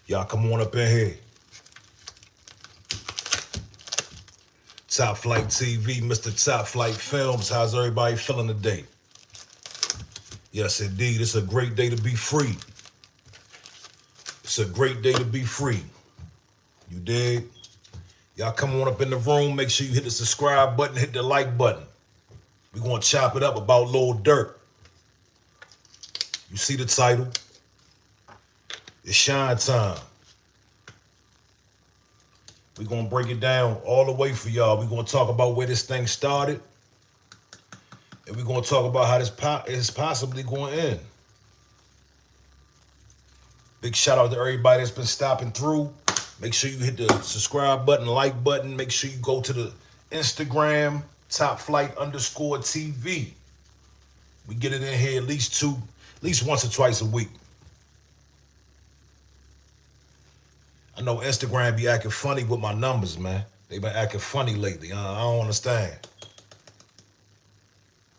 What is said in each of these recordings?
Y'all come on up in here. Top Flight TV, Mr. Top Flight Films. How's everybody feeling today? Yes, indeed. It's a great day to be free. It's a great day to be free. You dig? Y'all come on up in the room. Make sure you hit the subscribe button, hit the like button. We're going to chop it up about Lil Dirk. You see the title? It's Shine Time. We're going to break it down all the way for y'all. We're going to talk about where this thing started. And we're going to talk about how this is possibly going to end. Big shout out to everybody that's been stopping through. Make sure you hit the subscribe button, like button. Make sure you go to the Instagram, topflight_TV. We get it in here at least once or twice a week. I know Instagram be acting funny with my numbers, man. They been acting funny lately. I don't understand.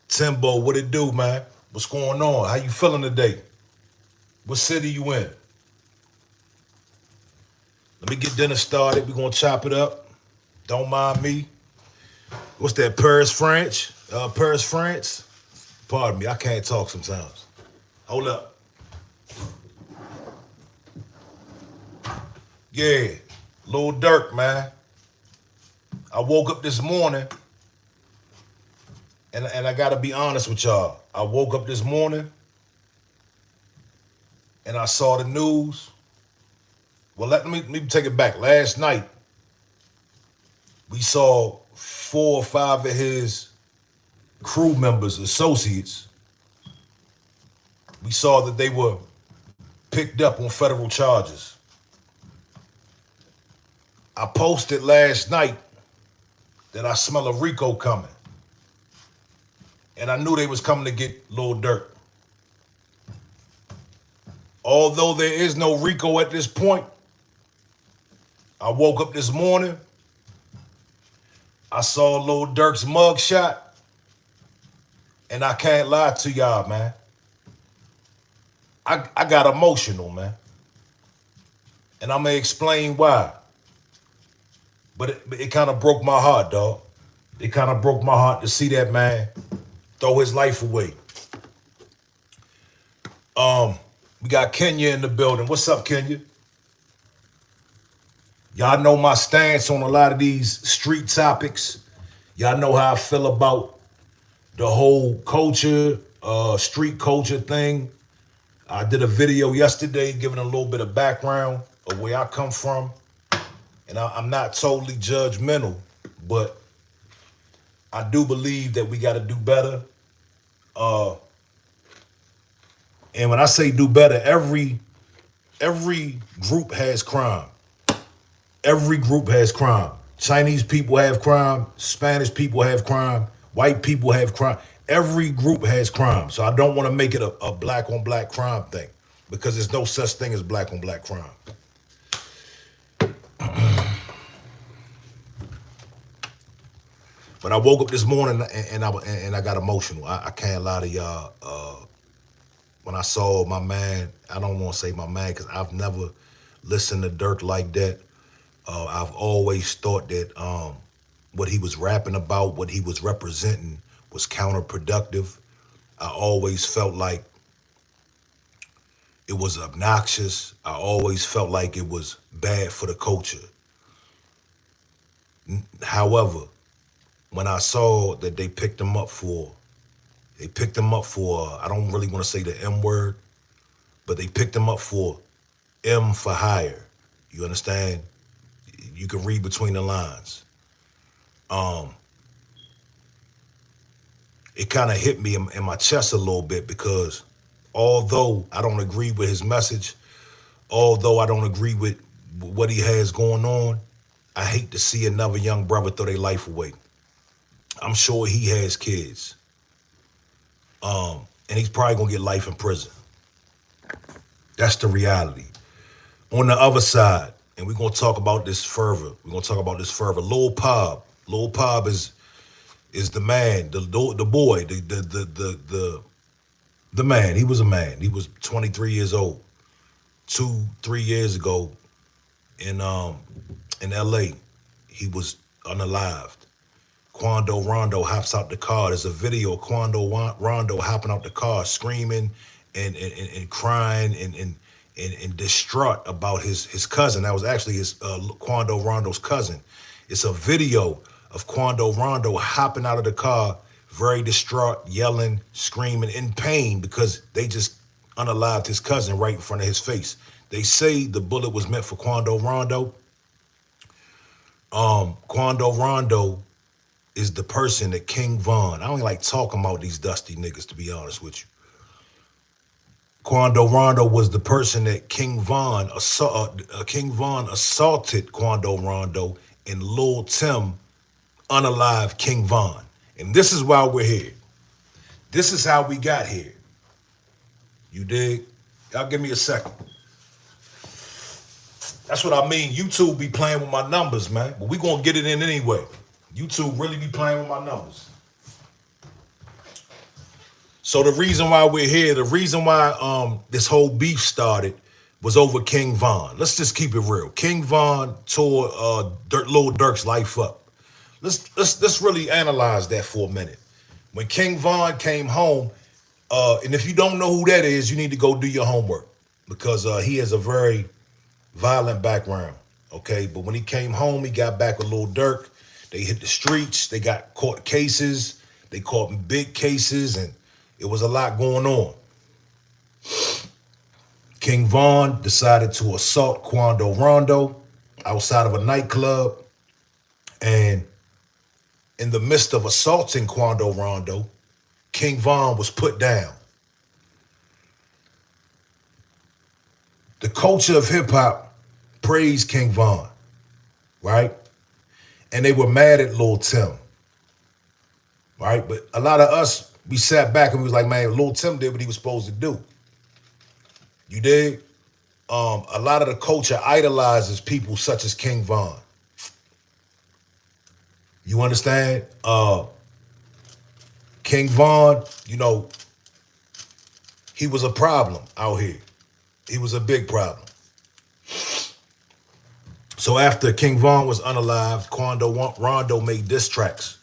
Timbo, what it do, man? What's going on? How you feeling today? What city you in? Let me get dinner started. We're going to chop it up. Don't mind me. What's that, Paris, France? Paris, France? Pardon me, I can't talk sometimes. Hold up. Yeah, Lil Dirk, man. I woke up this morning, and I got to be honest with y'all. I woke up this morning, and I saw the news. Well, let me take it back. Last night, we saw 4 or 5 of his crew members, associates. We saw that they were picked up on federal charges. I posted last night that I smell a Rico coming. And I knew they was coming to get Lil Dirk. Although there is no Rico at this point, I woke up this morning, I saw Lil Dirk's mugshot, and I can't lie to y'all, man. I got emotional, man. And I'm going to explain why. But it kind of broke my heart, dog. It kind of broke my heart to see that man throw his life away. We got Kenya in the building. What's up, Kenya? Y'all know my stance on a lot of these street topics. Y'all know how I feel about the whole culture, street culture thing. I did a video yesterday giving a little bit of background of where I come from. And I'm not totally judgmental, but I do believe that we got to do better. And when I say do better, every group has crime. Every group has crime. Chinese people have crime. Spanish people have crime. White people have crime. Every group has crime. So I don't want to make it a black on black crime thing, because there's no such thing as black on black crime. But I woke up this morning and I got emotional. I can't lie to y'all. When I saw my man, I don't want to say my man because I've never listened to Durk like that. I've always thought that what he was rapping about, what he was representing was counterproductive. I always felt like it was obnoxious. I always felt like it was bad for the culture. However, when I saw that they picked him up for, I don't really want to say the M word, but they picked him up for M for hire. You understand? You can read between the lines. It kind of hit me in my chest a little bit, because although I don't agree with his message, although I don't agree with what he has going on, I hate to see another young brother throw their life away. I'm sure he has kids. And he's probably gonna get life in prison. That's the reality. On the other side, and we're gonna talk about this further. Lil Pub. Lil Pub is the man, the boy, the man. He was a man. He was 23 years old. 2-3 years ago in LA. He was unalived. Quando Rondo hops out the car. There's a video of Rondo hopping out the car, screaming and crying and distraught about his cousin. That was actually his Quando Rondo's cousin. It's a video of Quando Rondo hopping out of the car, very distraught, yelling, screaming, in pain because they just unalived his cousin right in front of his face. They say the bullet was meant for Quando Rondo. Quando Rondo is the person that King Von, I don't like talking about these dusty niggas, to be honest with you. Quando Rondo was the person that King Von assaulted Quando Rondo, and Lil Tim unalived King Von. And this is why we're here. This is how we got here. You dig? Y'all give me a second. That's what I mean. YouTube be playing with my numbers, man. But we gonna get it in anyway. YouTube really be playing with my numbers. So the reason why we're here, the reason why this whole beef started was over King Von. Let's just keep it real. King Von tore Lil Dirk's life up. Let's really analyze that for a minute. When King Von came home, and if you don't know who that is, you need to go do your homework because he has a very violent background, okay? But when he came home, he got back with Lil Dirk. They hit the streets. They got court cases. They caught big cases, and it was a lot going on. King Von decided to assault Quando Rondo outside of a nightclub. And in the midst of assaulting Quando Rondo, King Von was put down. The culture of hip-hop praised King Von, right? And they were mad at Lil Tim, right? But a lot of us, we sat back and we was like, man, Lil Tim did what he was supposed to do. You dig? A lot of the culture idolizes people such as King Von. You understand? King Von, you know, he was a problem out here. He was a big problem. So after King Von was unalived, Quando Rondo made diss tracks,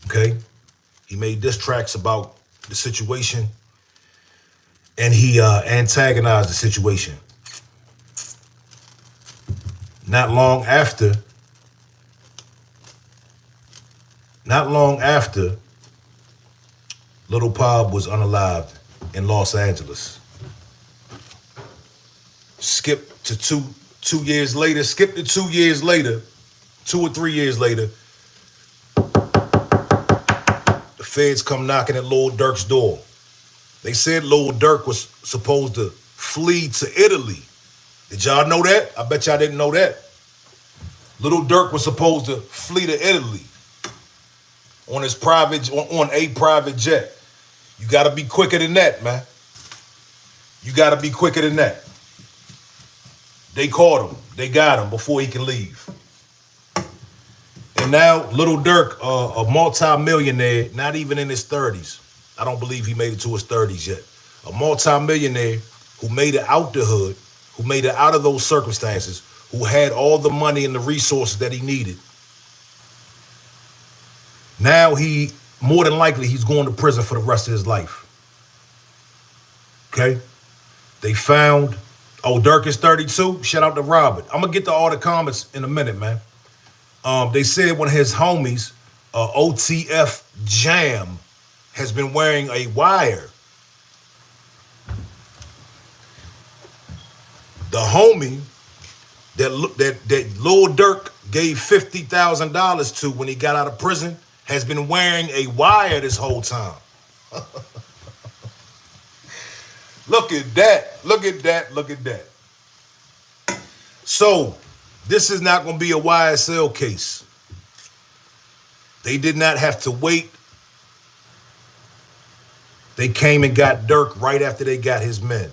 okay? He made diss tracks about the situation, and he antagonized the situation. Not long after, Little Pop was unalived in Los Angeles. Skip to 2 years later, 2 or 3 years later, the feds come knocking at Lil Durk's door. They said Lil Dirk was supposed to flee to Italy. Did y'all know that? I bet y'all didn't know that. Lil Dirk was supposed to flee to Italy on a private jet. You gotta be quicker than that, man. You gotta be quicker than that. They caught him. They got him before he can leave. And now Lil Dirk, a multi-millionaire, not even in his 30s. I don't believe he made it to his 30s yet. A multi-millionaire who made it out the hood, who made it out of those circumstances, who had all the money and the resources that he needed. Now more than likely, he's going to prison for the rest of his life. Okay? They found, Durk is 32. Shout out to Robert. I'm going to get to all the comments in a minute, man. They said one of his homies, OTF Jam, has been wearing a wire. The homie that Lil Dirk gave $50,000 to when he got out of prison has been wearing a wire this whole time. Look at that. Look at that. Look at that. So, this is not going to be a YSL case. They did not have to wait. They came and got Durk right after they got his men.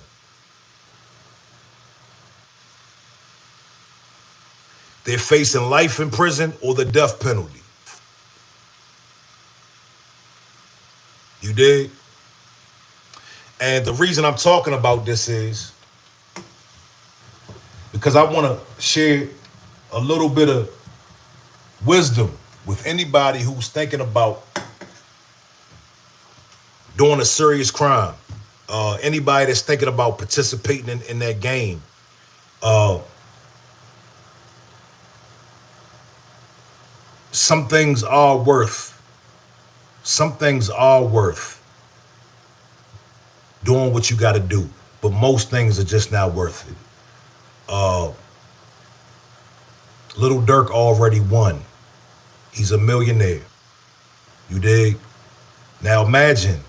They're facing life in prison or the death penalty. You dig? And the reason I'm talking about this is because I want to share a little bit of wisdom with anybody who's thinking about doing a serious crime. Anybody that's thinking about participating in that game. Uh, some things are worth. Some things are worth doing what you got to do, but most things are just not worth it. Lil Dirk already won. He's a millionaire. You dig? Now imagine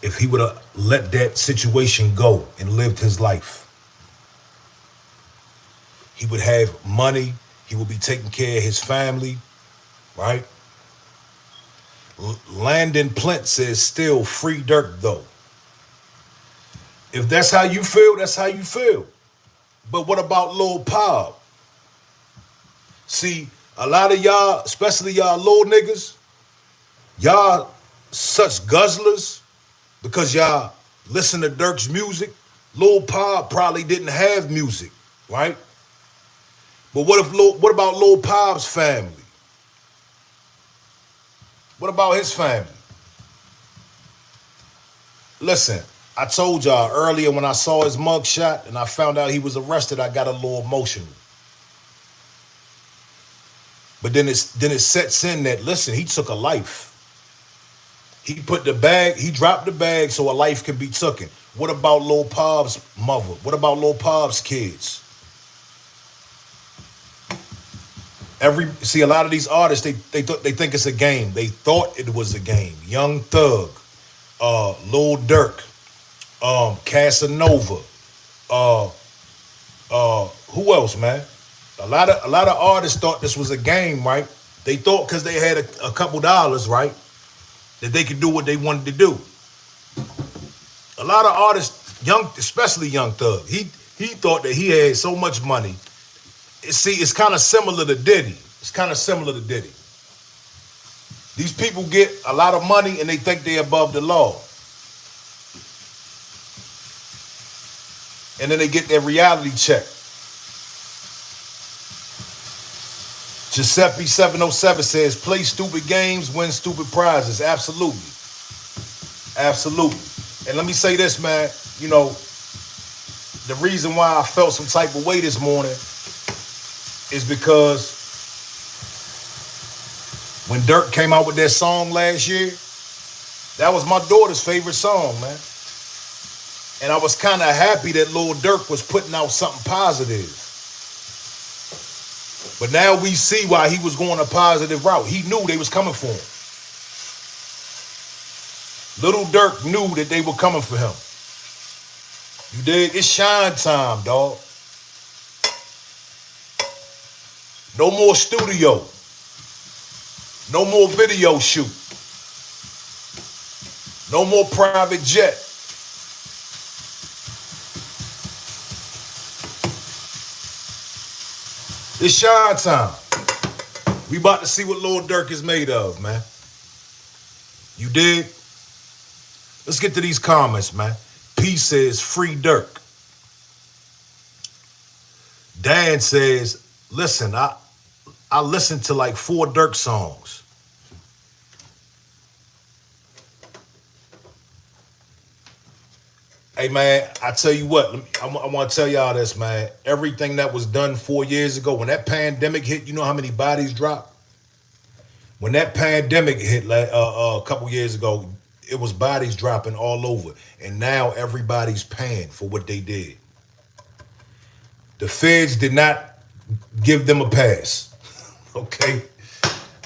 if he would have let that situation go and lived his life. He would have money. He would be taking care of his family, right? Landon Plint says still free Durk though. If that's how you feel, that's how you feel. But what about Lil Pop? See, a lot of y'all, especially y'all little niggas, y'all such guzzlers because y'all listen to Durk's music. Lil Pop probably didn't have music, right? But what about Lil Pop's family? What about his family? Listen, I told y'all earlier when I saw his mugshot and I found out he was arrested, I got a little emotional. But then it sets in that, listen, he took a life. He dropped the bag so a life can be taken. What about Lil Pop's mother? What about Lil Pop's kids? A lot of these artists, they think it's a game. They thought it was a game. Young Thug, Lil Dirk, Casanova, who else, man? A lot of artists thought this was a game, right? They thought because they had a couple dollars, right, that they could do what they wanted to do. A lot of artists, especially Young Thug, he thought that he had so much money. It's kind of similar to Diddy. These people get a lot of money and they think they're above the law. And then they get their reality check. Giuseppe 707 says, play stupid games, win stupid prizes. Absolutely. Absolutely. And let me say this, man. You know, the reason why I felt some type of way this morning is because when Durk came out with that song last year, that was my daughter's favorite song, man. And I was kind of happy that Lil Durk was putting out something positive. But now we see why he was going a positive route. He knew they was coming for him. Lil Durk knew that they were coming for him. You dig? It's shine time, dog. No more studio. No more video shoot. No more private jet. It's shine time. We about to see what Lil Durk is made of, man. You dig? Let's get to these comments, man. P says, free Durk. Dan says, listen, I listened to like 4 Durk songs. Hey, man, I tell you what, I want to tell y'all this, man. Everything that was done 4 years ago, when that pandemic hit, you know how many bodies dropped? When that pandemic hit a couple years ago, it was bodies dropping all over. And now everybody's paying for what they did. The feds did not give them a pass, okay?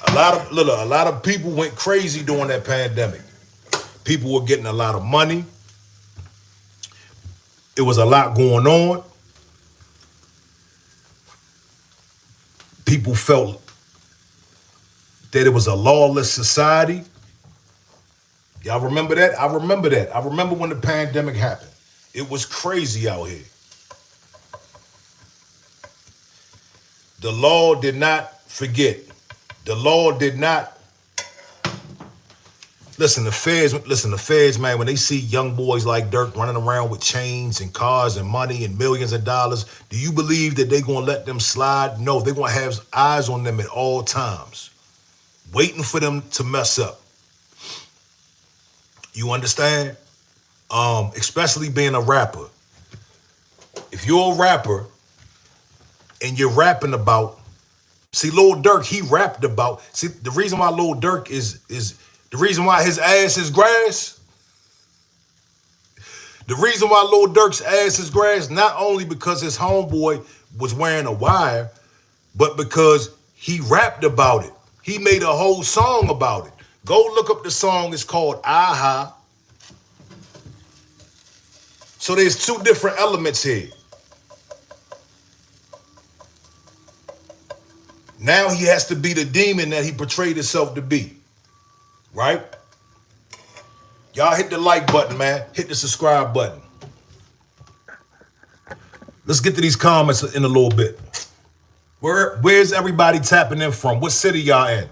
A lot of people went crazy during that pandemic. People were getting a lot of money. It was a lot going on. People felt that it was a lawless society. Y'all remember that? I remember that. I remember when the pandemic happened. It was crazy out here. The law did not forget. The law did not The feds, man, when they see young boys like Dirk running around with chains and cars and money and millions of dollars, do you believe that they gonna let them slide? No, they gonna have eyes on them at all times, waiting for them to mess up. You understand? Especially being a rapper. If you're a rapper and you're rapping about, see, Lil Dirk, he rapped about, see, the reason why Lil Dirk is the reason why his ass is grass, the reason why Lil Durk's ass is grass, not only because his homeboy was wearing a wire, but because he rapped about it. He made a whole song about it. Go look up the song. It's called Aha. So there's two different elements here. Now he has to be the demon that he portrayed himself to be. Right? Y'all hit the like button, man. Hit the subscribe button. Let's get to these comments in a little bit. Where's everybody tapping in from? What city y'all in?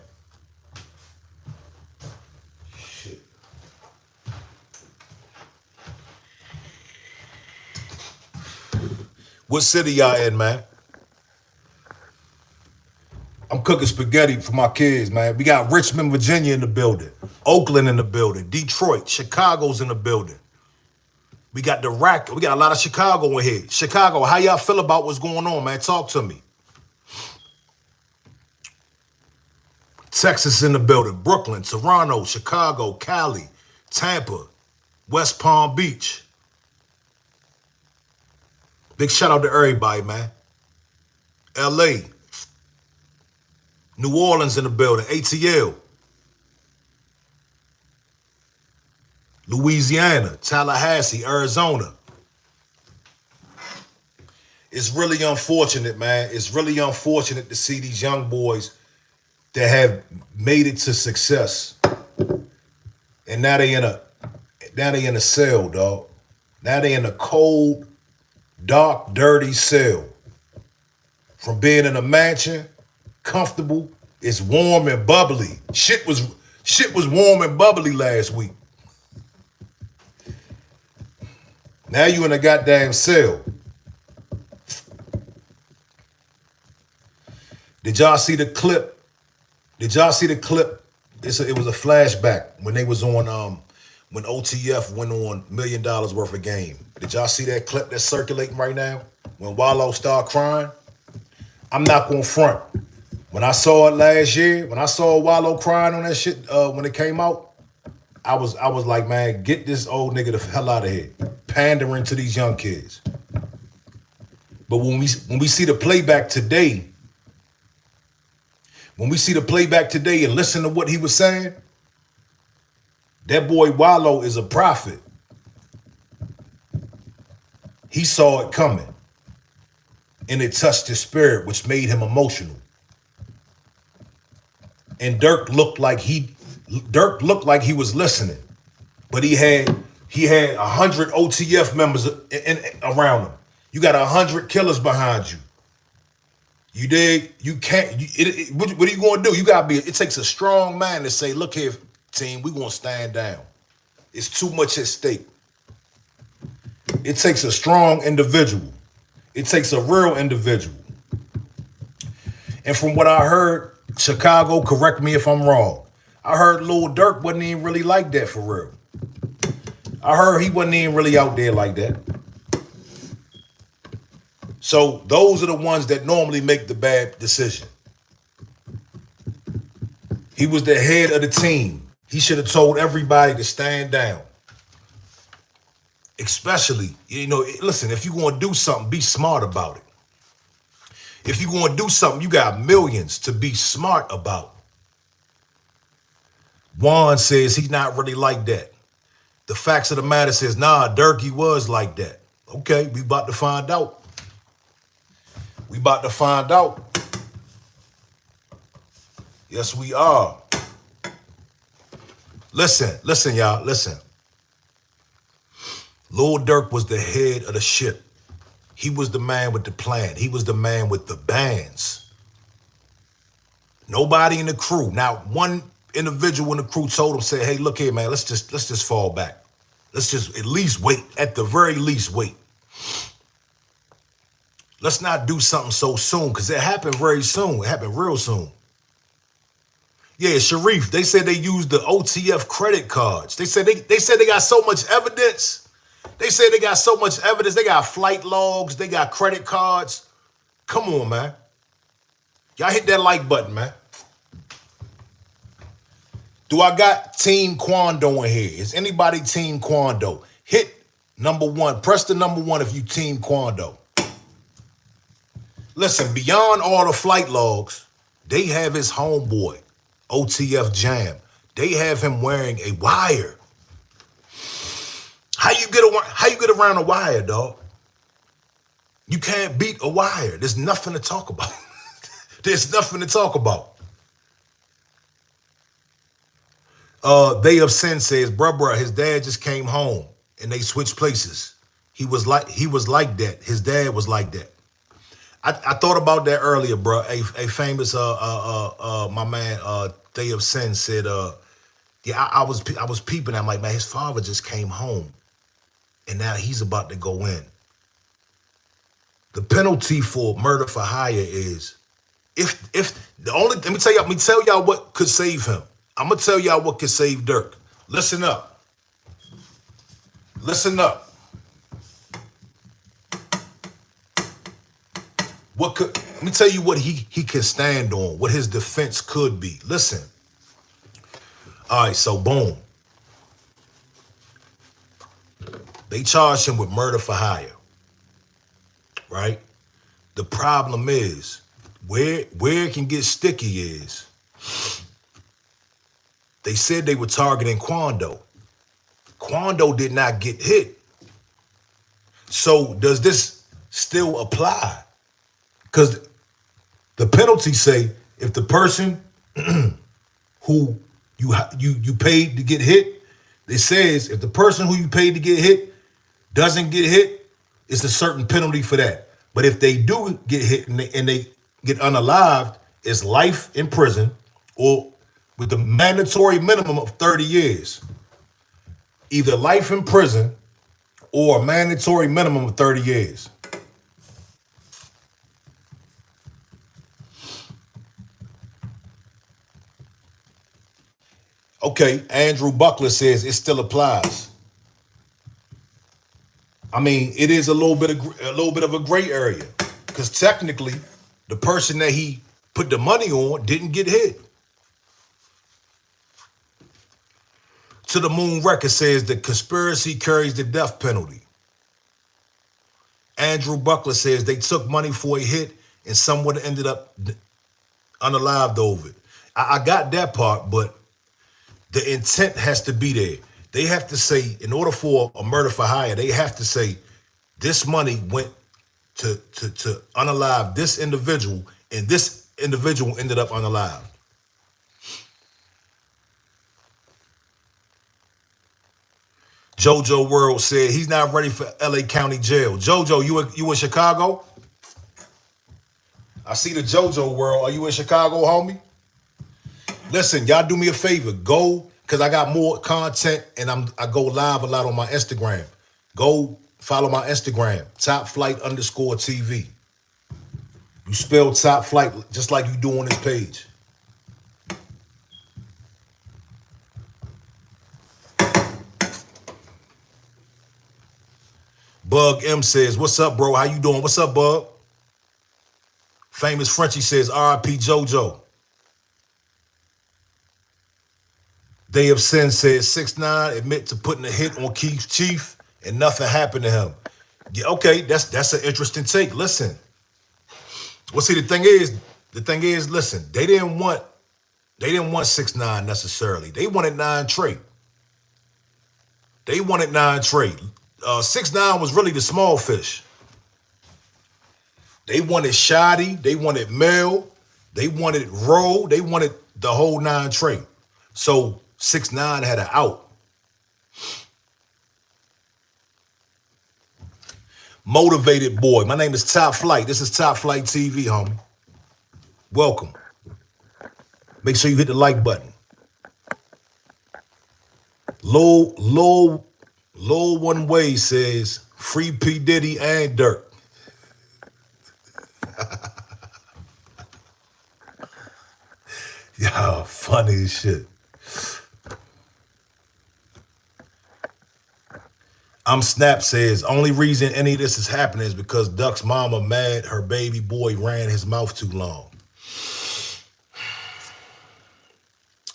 Shit. What city y'all in, man? I'm cooking spaghetti for my kids, man. We got Richmond, Virginia in the building. Oakland in the building. Detroit. Chicago's in the building. We got the rack. We got a lot of Chicago in here. Chicago, how y'all feel about what's going on, man? Talk to me. Texas in the building. Brooklyn, Toronto, Chicago, Cali, Tampa, West Palm Beach. Big shout out to everybody, man. LA. New Orleans in the building. ATL. Louisiana, Tallahassee, Arizona. It's really unfortunate, man. It's really unfortunate to see these young boys that have made it to success. And now they in a cell, dog. Now they in a cold, dark, dirty cell. From being in a mansion, comfortable, it's warm and bubbly. Shit was warm and bubbly last week. Now you in a goddamn cell. Did y'all see the clip? It was a flashback when they was on when OTF went on $1 million worth of game. Did y'all see that clip that's circulating right now? When Wallow started crying? I'm not gonna front. When I saw it last year, when I saw Wallow crying on that shit when it came out, I was like, man, get this old nigga the hell out of here. Pandering to these young kids. But when we see the playback today, and listen to what he was saying, that boy Wallow is a prophet. He saw it coming. And it touched his spirit, which made him emotional. And Durk looked like he was listening. But he had 100 OTF members around him. You got 100 killers behind you. You dig? You can't. What are you going to do? You got to be. It takes a strong man to say, "Look here, team, we going to stand down. It's too much at stake." It takes a strong individual. It takes a real individual. And from what I heard, Chicago, correct me if I'm wrong, I heard Lil Dirk wasn't even really like that for real. I heard he wasn't even really out there like that. So those are the ones that normally make the bad decision. He was the head of the team. He should have told everybody to stand down. Especially, listen, if you're going to do something, be smart about it. If you're going to do something, you got millions to be smart about. Juan says he's not really like that. The facts of the matter says, nah, Durkee was like that. Okay, we about to find out. Yes, we are. Listen, y'all, listen. Lil Dirk was the head of the ship. He was the man with the plan. He was the man with the bands. Nobody in the crew, not one individual in the crew told him, said, hey, look here, man, let's just fall back. Let's just at least wait. At the very least, wait. Let's not do something so soon, because it happened very soon. It happened real soon. Yeah, Sharif, they said they used the OTF credit cards. They said they got so much evidence. They said they got so much evidence. They got flight logs. They got credit cards. Come on, man. Y'all hit that like button, man. Do I got Team Quando in here? Is anybody Team Quando? Hit number 1. Press the number 1 if you Team Quando. Listen, beyond all the flight logs, they have his homeboy, OTF Jam. They have him wearing a wire. How you get around a wire, dog? You can't beat a wire. There's nothing to talk about. There's nothing to talk about. They of Sin says, bruh, his dad just came home and they switched places. He was like that. His dad was like that. I thought about that earlier, bro. A famous my man They of Sin said, yeah, I was peeping. I'm like, man, his father just came home, and now he's about to go in. The penalty for murder for hire is let me tell y'all what could save him. I'm gonna tell y'all what could save Durk. Listen up. Listen up. Let me tell you what he can stand on, what his defense could be. Listen. All right, so boom. They charged him with murder for hire. Right? The problem is, where it can get sticky is, they said they were targeting Quando. Quando did not get hit. So does this still apply? Because the penalty say if the person who you paid to get hit, it says if the person who you paid to get hit doesn't get hit, it's a certain penalty for that. But if they do get hit and they get unalived, it's life in prison or with the mandatory minimum of 30 years. Either life in prison or a mandatory minimum of 30 years. Okay, Andrew Buckler says it still applies. I mean, it is a little bit of a gray area because technically, the person that he put the money on didn't get hit. To the Moon Record says the conspiracy carries the death penalty. Andrew Buckler says they took money for a hit and someone ended up unalived over it. I got that part, but the intent has to be there. They have to say, in order for a murder for hire, they have to say this money went to unalive this individual, and this individual ended up unalived. JoJo World said he's not ready for LA County Jail. JoJo, you in Chicago? I see the JoJo World. Are you in Chicago, homie? Listen, y'all do me a favor. Go, because I got more content and I go live a lot on my Instagram. Go follow my Instagram, topflight_TV. You spell Top Flight just like you do on this page. Bug M says, what's up, bro? How you doing? What's up, Bug? Famous Frenchie says, R.I.P. JoJo. They of Sin says 6ix9ine admit to putting a hit on Keith Chief and nothing happened to him. Yeah, okay, that's an interesting take. Listen. Well, see, the thing is, listen, they didn't want 6ix9ine necessarily. They wanted 9 Trey. They wanted 9 Trey. 6ix9ine was really the small fish. They wanted Shoddy, they wanted Mel, they wanted Roe, they wanted the whole 9 Trey. So 6ix9ine had an out. Motivated boy. My name is Top Flight. This is Top Flight TV, homie. Welcome. Make sure you hit the like button. Lil One Way says, free P. Diddy and Durk. Y'all funny as shit. Snap says, only reason any of this is happening is because Duck's mama mad her baby boy ran his mouth too long.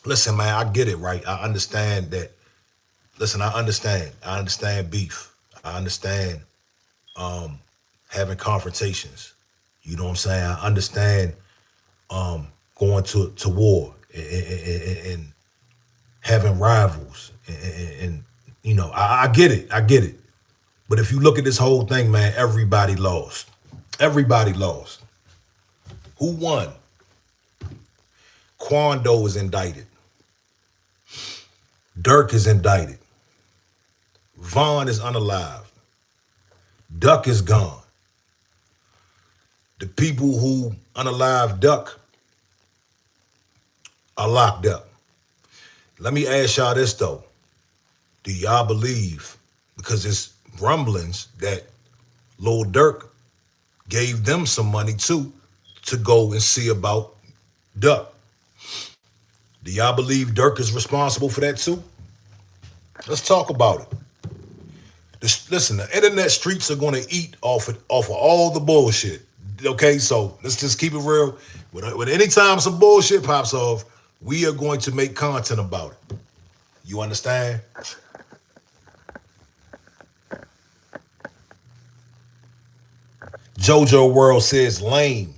Listen, man, I get it, right? I understand that. Listen, I understand. I understand beef. I understand having confrontations. You know what I'm saying? I understand going to war and having rivals. And you know, I get it. I get it. But if you look at this whole thing, man, everybody lost. Everybody lost. Who won? Quando is indicted. Durk is indicted. Vaughn is unalive. Duck is gone. The people who unalive Duck are locked up. Let me ask y'all this though. Do y'all believe, because it's rumblings that Lil Dirk gave them some money too to go and see about Duck? Do y'all believe Dirk is responsible for that too? Let's talk about it. Listen, the internet streets are going to eat off of all the bullshit. Okay, so let's just keep it real. When anytime some bullshit pops off, we are going to make content about it. You understand? JoJo World says lame.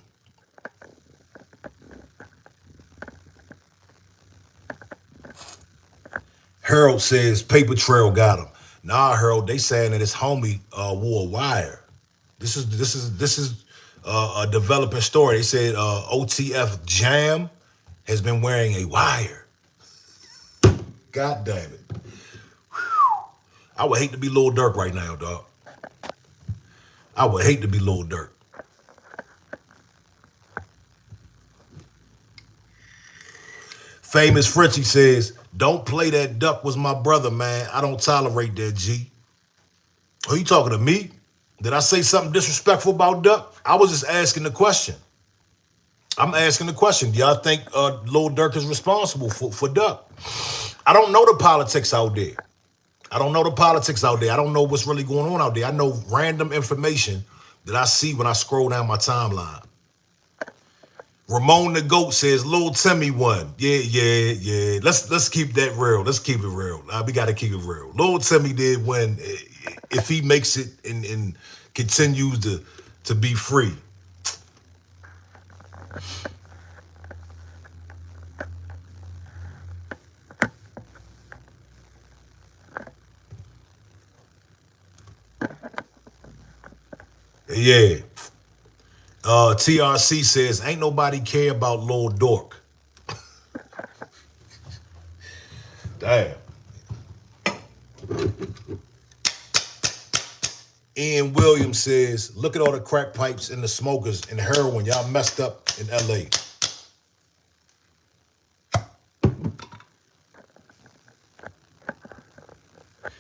Harold says paper trail got him. Nah, Harold, they saying that his homie wore a wire. This is a developing story. They said OTF Jam has been wearing a wire. God damn it. I would hate to be Lil Dirk right now, dog. I would hate to be Lil Dirk. Famous Frenchie says, don't play that Duck was my brother, man. I don't tolerate that, G. Are you talking to me? Did I say something disrespectful about Duck? I was just asking the question. I'm asking the question. Do y'all think Lil Durk is responsible for Duck? I don't know the politics out there. I don't know what's really going on out there. I know random information that I see when I scroll down my timeline. Ramon the Goat says Lil Timmy won. Yeah. Let's keep that real. Let's keep it real. We got to keep it real. Lil Timmy did win if he makes it and continues to be free. Yeah. TRC says, ain't nobody care about Lil Dork. Damn. Ian Williams says, look at all the crack pipes and the smokers and heroin. Y'all messed up in LA.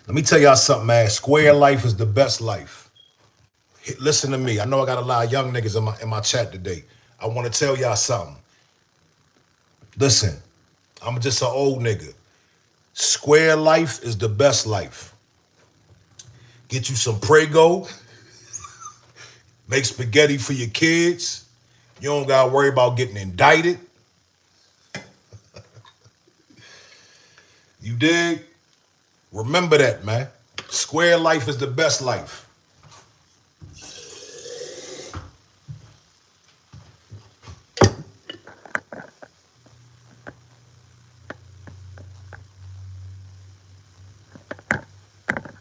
Let me tell y'all something, man. Square life is the best life. Listen to me. I know I got a lot of young niggas in my chat today. I want to tell y'all something. Listen, I'm just an old nigga. Square life is the best life. Get you some Prego. Make spaghetti for your kids. You don't got to worry about getting indicted. You dig? Remember that, man. Square life is the best life.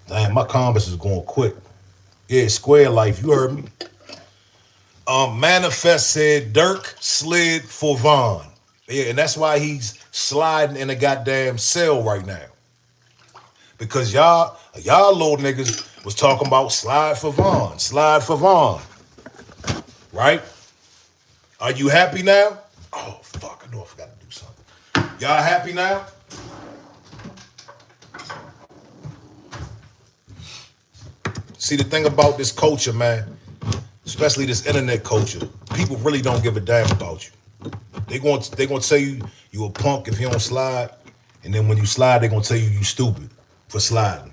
Damn, my compass is going quick. Yeah, square life. You heard me. Manifest said Dirk slid for Vaughn. Yeah, and that's why he's sliding in a goddamn cell right now. Because y'all little niggas was talking about slide for Vaughn. Right? Are you happy now? Oh, fuck, I know I forgot to do something. Y'all happy now? See, the thing about this culture, man, especially this internet culture, people really don't give a damn about you. They gonna tell you a punk if you don't slide, and then when you slide, they gonna tell you stupid for sliding.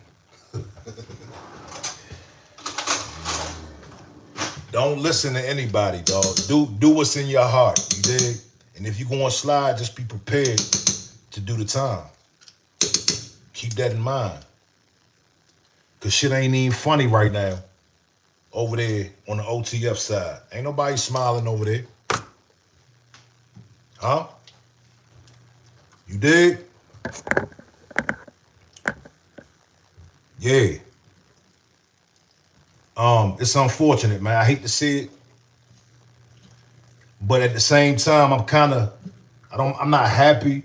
Don't listen to anybody, dog. Do what's in your heart, you dig? And if you gonna slide, just be prepared to do the time. Keep that in mind. Cause shit ain't even funny right now over there on the OTF side. Ain't nobody smiling over there. Huh? You dig? Yeah. It's unfortunate, man. I hate to see it. But at the same time, I'm not happy,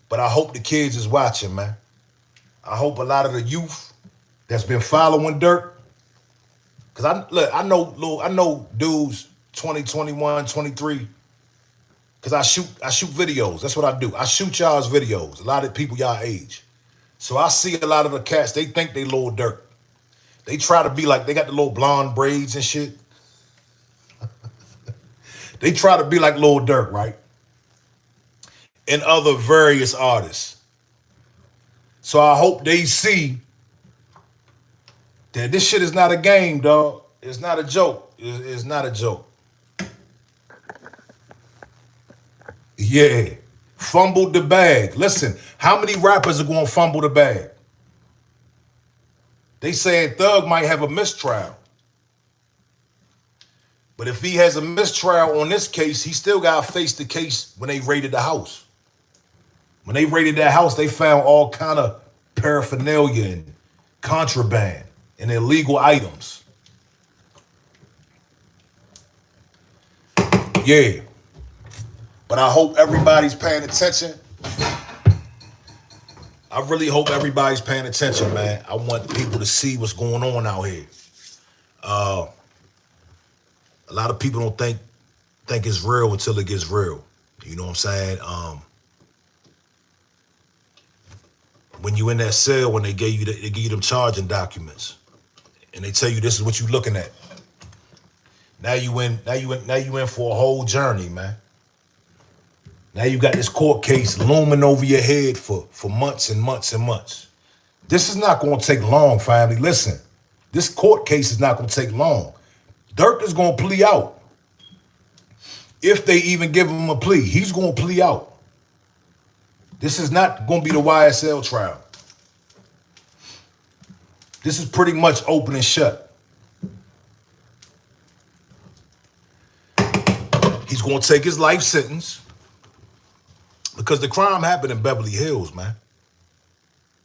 but I hope the kids is watching, man. I hope a lot of the youth that's been following Durk, cause I know dudes 20, 21, 23, cause I shoot videos. That's what I do. I shoot y'all's videos. A lot of people y'all age. So I see a lot of the cats, they think they Lil Dirk. They try to be like, they got the little blonde braids and shit. They try to be like Lil Dirk, right? And other various artists. So I hope they see that this shit is not a game, dog. It's not a joke. It's not a joke. Yeah. Fumbled the bag. Listen, how many rappers are going to fumble the bag? They said Thug might have a mistrial. But if he has a mistrial on this case, he still got to face the case when they raided the house. When they raided that house, they found all kind of paraphernalia and contraband and illegal items. Yeah. But I hope everybody's paying attention. I really hope everybody's paying attention, man. I want people to see what's going on out here. A lot of people don't think it's real until it gets real. You know what I'm saying? When you in that cell, when they give you them charging documents, and they tell you this is what you looking at. Now you in for a whole journey, man. Now you got this court case looming over your head for months and months and months. This is not going to take long, family. Listen, this court case is not going to take long. Durk is going to plea out. If they even give him a plea, he's going to plea out. This is not going to be the YSL trial. This is pretty much open and shut. He's going to take his life sentence because the crime happened in Beverly Hills, man.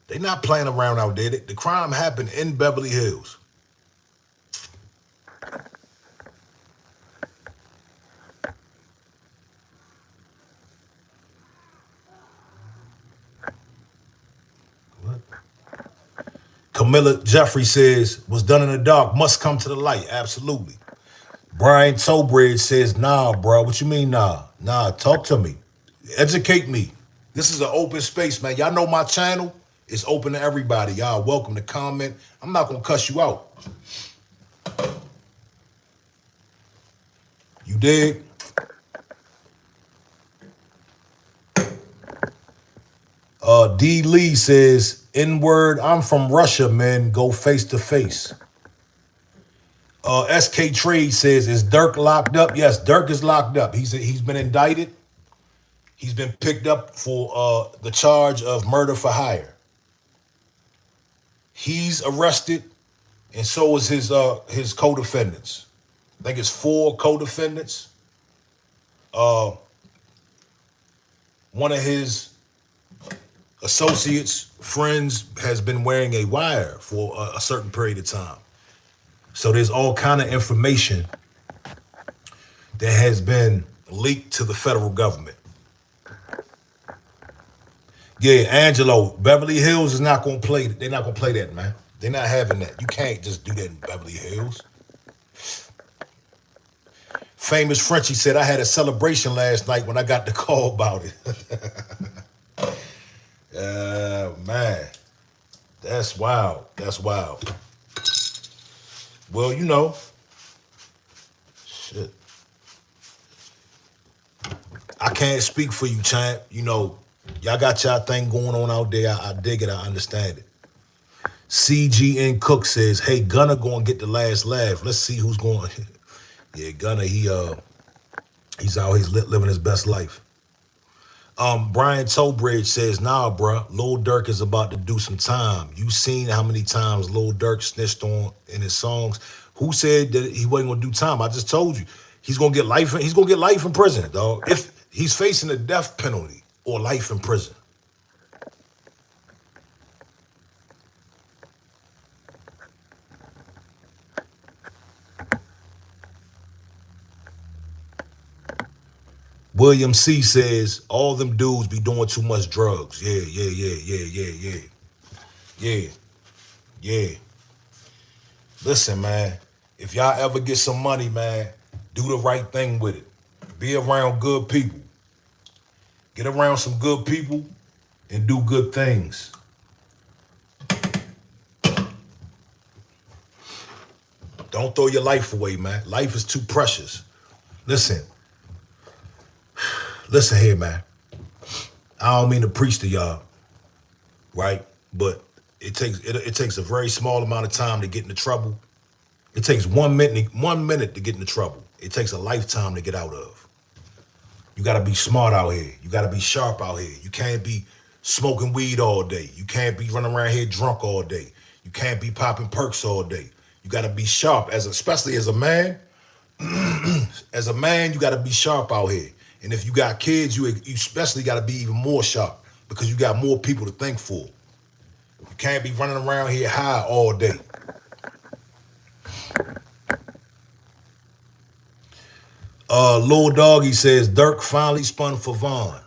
They're not playing around out there. The crime happened in Beverly Hills. Camilla Jeffrey says, was done in the dark, must come to the light. Absolutely. Brian Tobridge says, nah, bro. What you mean, nah? Nah, talk to me. Educate me. This is an open space, man. Y'all know my channel is open to everybody. Y'all welcome to comment. I'm not going to cuss you out. You dig? D. Lee says, N-word, I'm from Russia, man. Go face to face. SK Trade says, is Durk locked up? Yes, Durk is locked up. He's been indicted. He's been picked up for the charge of murder for hire. He's arrested, and so is his co-defendants. I think it's 4 co-defendants. One of his associates, friends, has been wearing a wire for a certain period of time. So there's all kind of information that has been leaked to the federal government. Yeah, Angelo, Beverly Hills is not going to play. They're not going to play that, man. They're not having that. You can't just do that in Beverly Hills. Famous Frenchie said, I had a celebration last night when I got the call about it. Man, that's wild. That's wild. Well, you know, shit. I can't speak for you, champ. You know, y'all got y'all thing going on out there. I dig it. I understand it. CGN Cook says, "Hey, Gunna gonna get the last laugh. Let's see who's going." Yeah, Gunna. He's out. He's living his best life. Brian Tobridge says, "Nah, bruh, Lil Dirk is about to do some time. You seen how many times Lil Dirk snitched on in his songs? Who said that he wasn't gonna do time? I just told you, he's gonna get life. He's gonna get life in prison, dog. If he's facing a death penalty or life in prison." William C says, "All them dudes be doing too much drugs." Yeah, yeah, yeah, yeah, yeah, yeah, yeah, yeah. Listen, man, if y'all ever get some money, man, do the right thing with it. Be around good people. Get around some good people and do good things. Don't throw your life away, man. Life is too precious. Listen, listen here, man. I don't mean to preach to y'all, right? But it takes a very small amount of time to get into trouble. It takes 1 minute to get into trouble. It takes a lifetime to get out of. You gotta be smart out here. You gotta be sharp out here. You can't be smoking weed all day. You can't be running around here drunk all day. You can't be popping perks all day. You gotta be sharp, especially as a man. As a man, you gotta be sharp out here. And if you got kids, you especially gotta be even more sharp because you got more people to think for. You can't be running around here high all day. Lil Doggy says, "Durk finally spun for Vaughn."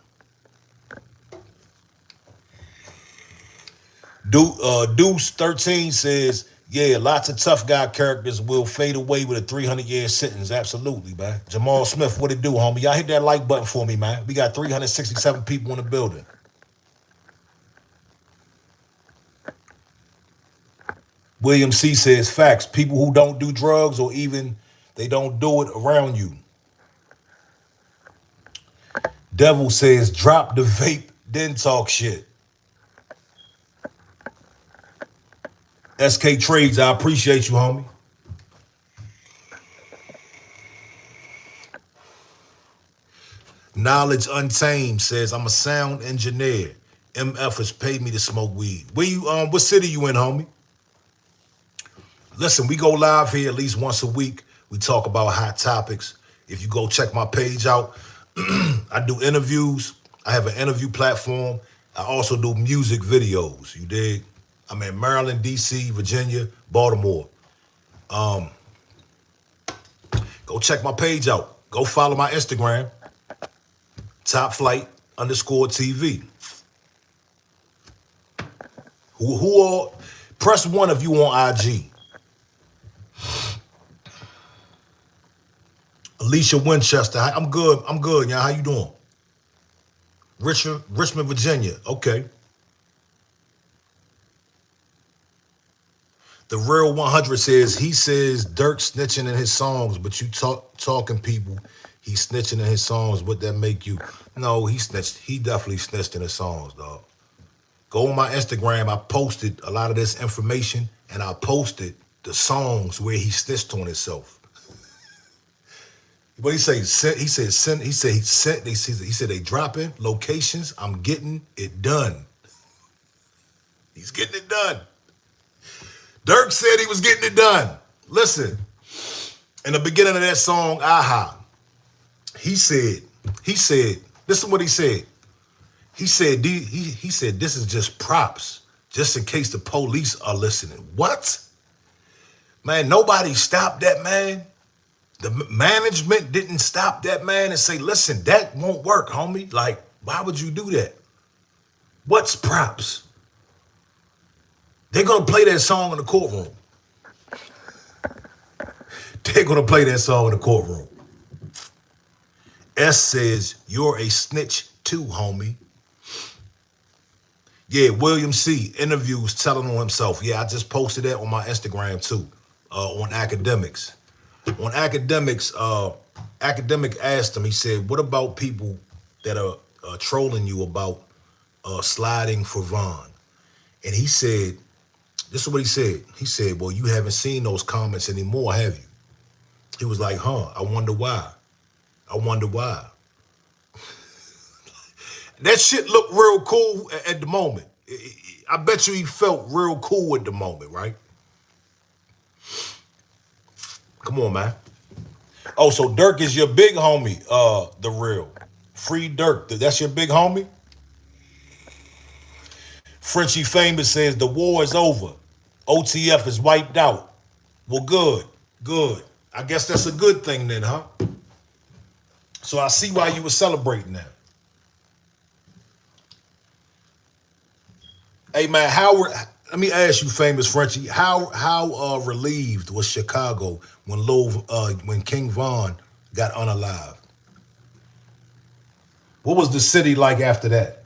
Deuce 13 says, "Yeah, lots of tough guy characters will fade away with a 300-year sentence." Absolutely, man. Jamal Smith, what it do, homie? Y'all hit that like button for me, man. We got 367 people in the building. William C says, "Facts. People who don't do drugs or even they don't do it around you." Devil says, "Drop the vape, then talk shit." SK Trades, I appreciate you, homie. Knowledge Untamed says, "I'm a sound engineer. MF has paid me to smoke weed." Where you what city you in, homie? Listen, we go live here at least once a week. We talk about hot topics. If you go check my page out, I do interviews. I have an interview platform. I also do music videos. You dig? I'm in Maryland, DC, Virginia, Baltimore. Go check my page out. Go follow my Instagram, topflight_TV. Who all press 1 if you on IG. Alicia Winchester, I'm good. I'm good, y'all. How you doing? Richmond, Virginia. Okay. The Real 100 says, he says Durk snitching in his songs, but you talking people, he snitching in his songs. What that make you? No, he snitched. He definitely snitched in his songs, dog. Go on my Instagram. I posted a lot of this information, and I posted the songs where he snitched on himself. What he say? He said they dropping locations. I'm getting it done. He's getting it done. Durk said he was getting it done. Listen, in the beginning of that song, Aha, he said, this is what he said. He said, this is just props, just in case the police are listening. What? Man, nobody stopped that man. The management didn't stop that man and say, listen, that won't work, homie. Like, why would you do that? What's props? They're going to play that song in the courtroom. They're going to play that song in the courtroom. S says, you're a snitch too, homie. Yeah, William C. interviews telling on himself. Yeah, I just posted that on my Instagram too. on academics. On academics, academic asked him. He said, "What about people that are trolling you about sliding for Vaughn?" And he said, "This is what he said." He said, "Well, you haven't seen those comments anymore, have you?" He was like, "Huh? I wonder why. I wonder why." That shit looked real cool at the moment. I bet you he felt real cool at the moment, right? Come on, man. Oh, so Durk is your big homie, the real. Free Durk. That's your big homie? Frenchie Famous says the war is over. OTF is wiped out. Well, good. Good. I guess that's a good thing then, huh? So I see why you were celebrating that. Hey man, let me ask you, Famous Frenchie, how relieved was Chicago when King Von got unalived? What was the city like after that?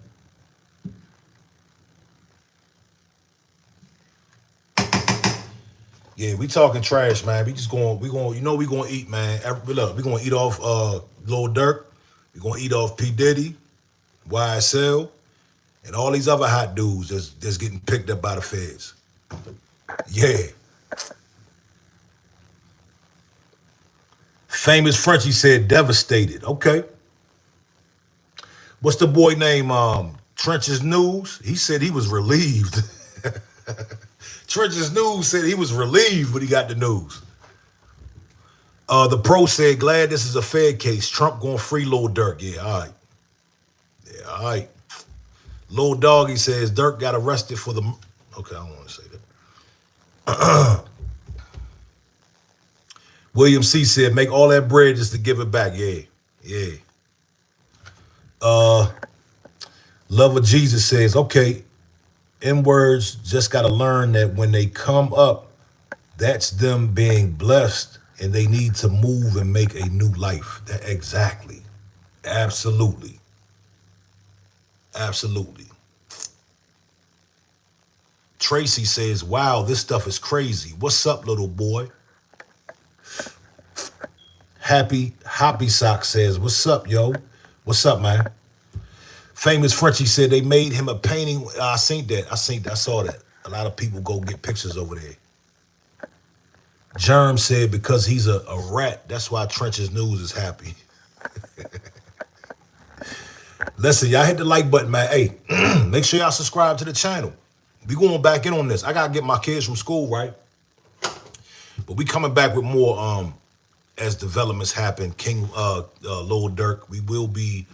Yeah, we talking trash, man. We gonna eat, man. Look, we gonna eat off Lil Dirk. We gonna eat off P Diddy, YSL, and all these other hot dudes that's getting picked up by the feds. Yeah. Famous Frenchie said devastated. Okay. What's the boy name? Trench's News. He said he was relieved. Trench's News said he was relieved when he got the news. The pro said, glad this is a fair case. Trump gonna free Lil Durk. Yeah, all right. Yeah, all right. Lil Doggy says Durk got arrested for the. Okay, I don't want to say that. William C said, make all that bread just to give it back. Yeah, yeah. Love of Jesus says, okay, in words, just got to learn that when they come up, that's them being blessed and they need to move and make a new life. Exactly. Absolutely. Absolutely. Tracy says, wow, this stuff is crazy. What's up, little boy? Hoppy Sock says, what's up, yo? What's up, man? Famous Frenchie said they made him a painting. I seen that. I saw that. A lot of people go get pictures over there. Germ said because he's a rat, that's why Trench's News is happy. Listen, y'all hit the like button, man. Hey, make sure y'all subscribe to the channel. We going back in on this. I gotta get my kids from school, right? But we coming back with more as developments happen. King Lil Dirk. We will be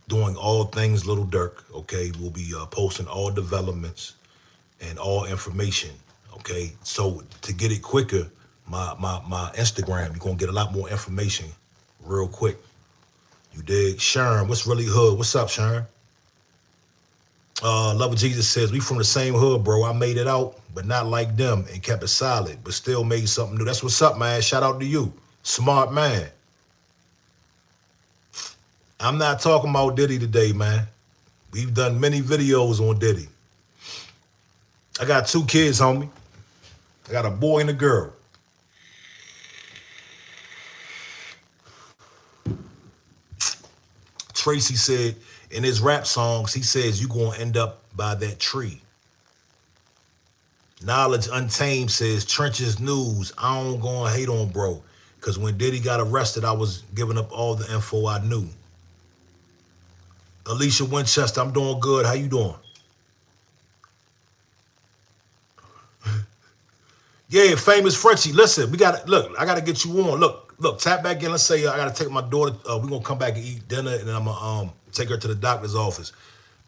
doing all things Lil Dirk. Okay, we'll be posting all developments and all information. Okay, so to get it quicker, my Instagram, you're gonna get a lot more information real quick. You dig? Sharon, what's really hood? What's up, Sharon? Love of Jesus says, we from the same hood, bro. I made it out, but not like them and kept it solid, but still made something new. That's what's up, man. Shout out to you. Smart man. I'm not talking about Diddy today, man. We've done many videos on Diddy. I got 2 kids, homie. I got a boy and a girl. Tracy said in his rap songs, he says you gonna end up by that tree. Knowledge Untamed says Trench's News. I don't gonna hate on bro, cause when Diddy got arrested, I was giving up all the info I knew. Alicia Winchester, I'm doing good. How you doing? Yeah, Famous Frenchie. Listen, I gotta get you on. Look, tap back in. Let's say I gotta take my daughter. We're gonna come back and eat dinner, and then I'm gonna take her to the doctor's office.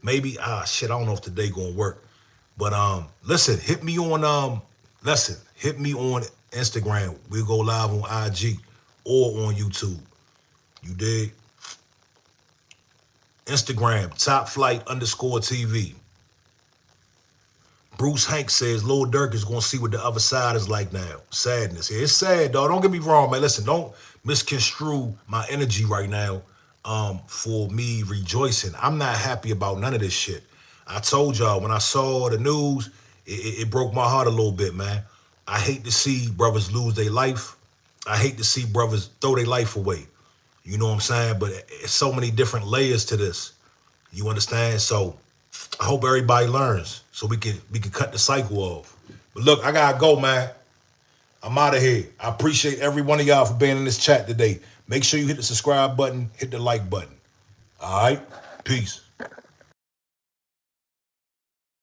Maybe shit, I don't know if today gonna work. But listen, hit me on Instagram. We'll go live on IG or on YouTube. You dig? Instagram, _TV. Bruce Hank says Lil Dirk is gonna see what the other side is like now. Sadness. Yeah, it's sad, dog. Don't get me wrong, man. Listen, don't misconstrue my energy right now for me rejoicing. I'm not happy about none of this shit. I told y'all when I saw the news, it broke my heart a little bit, man. I hate to see brothers lose their life. I hate to see brothers throw their life away. You know what I'm saying? But it's so many different layers to this. You understand? So I hope everybody learns so we can cut the cycle off. But look, I gotta go, man. I'm out of here. I appreciate every one of y'all for being in this chat today. Make sure you hit the subscribe button, hit the like button. All right? Peace.